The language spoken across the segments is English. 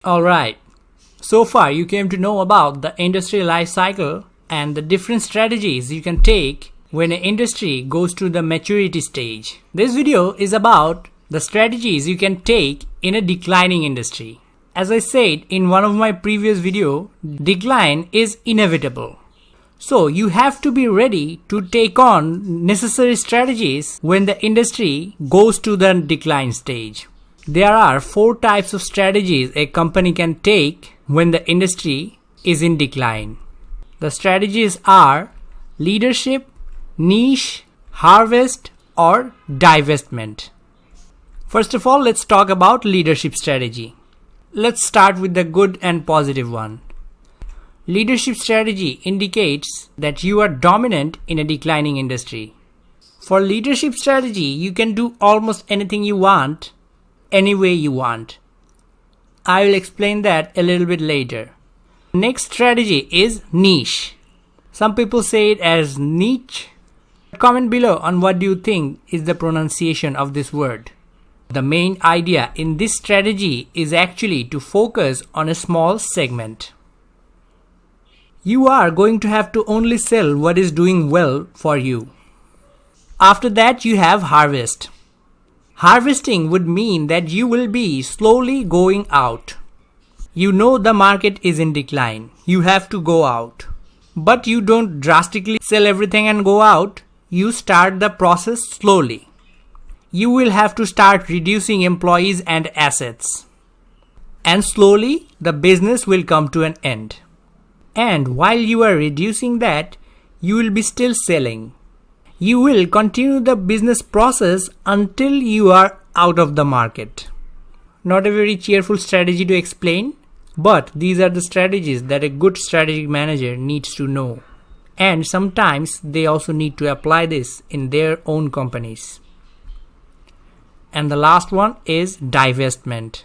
Alright, so far you came to know about the industry life cycle and the different strategies you can take when an industry goes to the maturity stage. This video is about the strategies you can take in a declining industry. As I said in one of my previous video, decline is inevitable. So you have to be ready to take on necessary strategies when the industry goes to the decline stage. There are 4 types of strategies a company can take when the industry is in decline. The strategies are leadership, niche, harvest, or divestment. First of all, let's talk about leadership strategy. Let's start with the good and positive one. Leadership strategy indicates that you are dominant in a declining industry. For leadership strategy, you can do almost anything you want, any way you want. I will explain that a little bit later. Next strategy is niche. Some people say it as niche. Comment below on what do you think is the pronunciation of this word. The main idea in this strategy is actually to focus on a small segment. You are going to have to only sell what is doing well for you. After that, you have harvest. Harvesting would mean that you will be slowly going out. You know the market is in decline. You have to go out. But you don't drastically sell everything and go out. You start the process slowly. You will have to start reducing employees and assets. And slowly the business will come to an end. And while you are reducing that, you will be still selling. You will continue the business process until you are out of the market. Not a very cheerful strategy to explain, but these are the strategies that a good strategic manager needs to know. And sometimes they also need to apply this in their own companies. And the last one is divestment.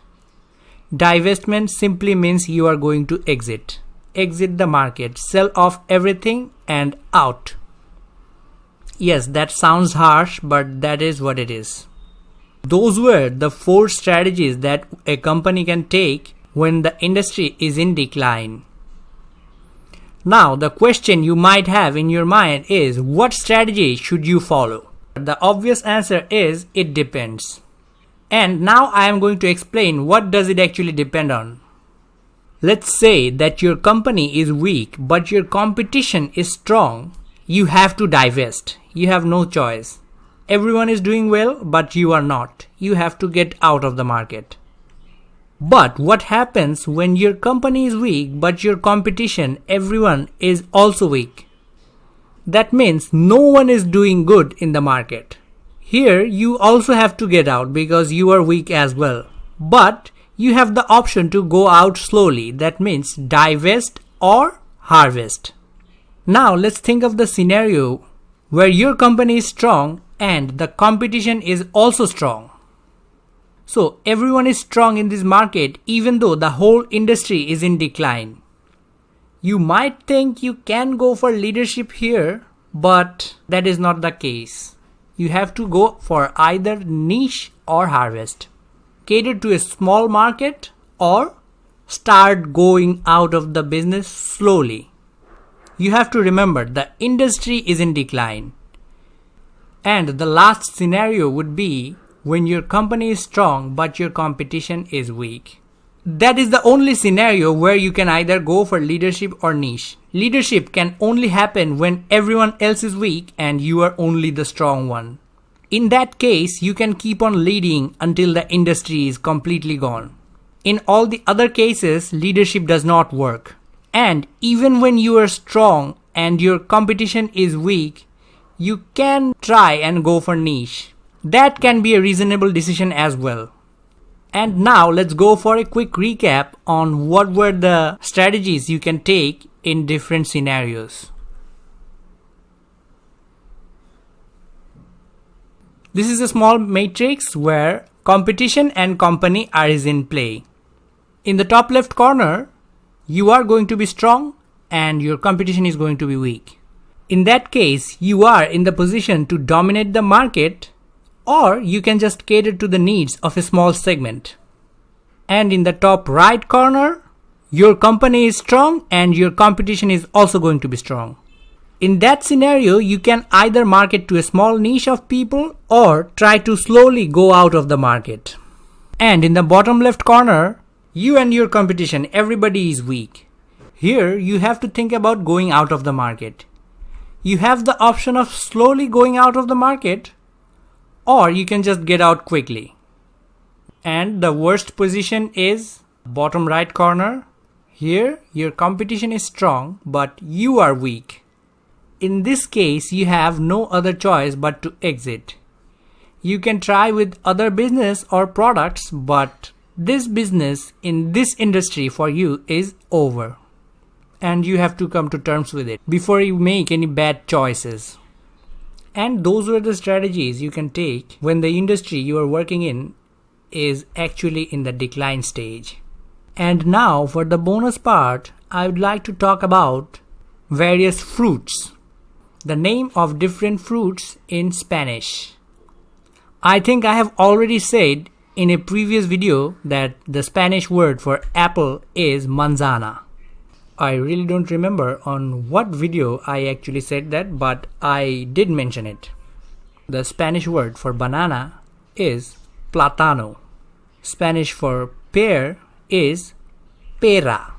Divestment simply means you are going to exit. Exit the market, sell off everything and out. Yes, that sounds harsh, but that is what it is. Those were the 4 strategies that a company can take when the industry is in decline. Now, the question you might have in your mind is, what strategy should you follow? The obvious answer is, it depends. And now I am going to explain what does it actually depend on. Let's say that your company is weak, but your competition is strong. You have to divest. You have no choice. Everyone is doing well, but you are not. You have to get out of the market. But what happens when your company is weak, but your competition, everyone is also weak? That means no one is doing good in the market. Here you also have to get out because you are weak as well. But you have the option to go out slowly. That means divest or harvest. Now let's think of the scenario where your company is strong and the competition is also strong. So everyone is strong in this market even though the whole industry is in decline. You might think you can go for leadership here, but that is not the case. You have to go for either niche or harvest. Cater to a small market or start going out of the business slowly. You have to remember the industry is in decline. And the last scenario would be when your company is strong but your competition is weak. That is the only scenario where you can either go for leadership or niche. Leadership can only happen when everyone else is weak and you are only the strong one. In that case, you can keep on leading until the industry is completely gone. In all the other cases, leadership does not work. And even when you are strong and your competition is weak, you can try and go for niche. That can be a reasonable decision as well. And now let's go for a quick recap on what were the strategies you can take in different scenarios. This is a small matrix where competition and company are in play. In the top left corner, you are going to be strong and your competition is going to be weak. In that case, you are in the position to dominate the market, or you can just cater to the needs of a small segment. And in the top right corner, your company is strong and your competition is also going to be strong. In that scenario, you can either market to a small niche of people or try to slowly go out of the market. And in the bottom left corner, you and your competition, everybody is weak. Here, you have to think about going out of the market. You have the option of slowly going out of the market, or you can just get out quickly. And the worst position is bottom right corner. Here, your competition is strong, but you are weak. In this case, you have no other choice but to exit. You can try with other business or products, but this business in this industry for you is over. And you have to come to terms with it before you make any bad choices. And those were the strategies you can take when the industry you are working in is actually in the decline stage. And now for the bonus part, I would like to talk about various fruits. The name of different fruits in Spanish. I think I have already said in a previous video that the Spanish word for apple is manzana. I really don't remember on what video I actually said that, but I did mention it. The Spanish word for banana is plátano. Spanish for pear is pera.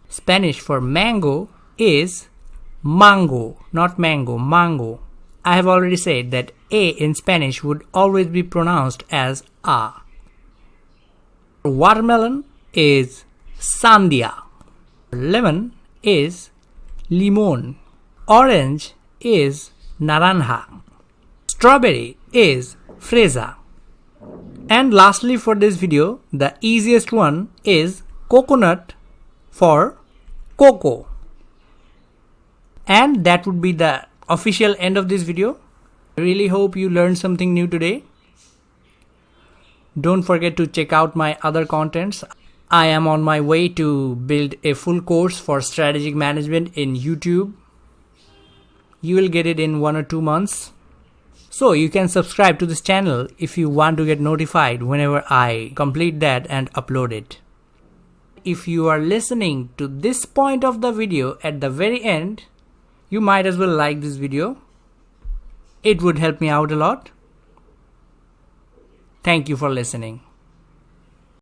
Spanish for mango is mango, not mango, mango. I have already said that A in Spanish would always be pronounced as A. Watermelon is sandia. Lemon is limón. Orange is naranja. Strawberry is fresa. And lastly for this video, the easiest one is coconut for cocoa. And that would be the official end of this video. I really hope you learned something new today. Don't forget to check out my other contents. I am on my way to build a full course for strategic management in YouTube. You will get it in 1 or 2 months. So you can subscribe to this channel if you want to get notified whenever I complete that and upload it. If you are listening to this point of the video at the very end, you might as well like this video. It would help me out a lot. Thank you for listening.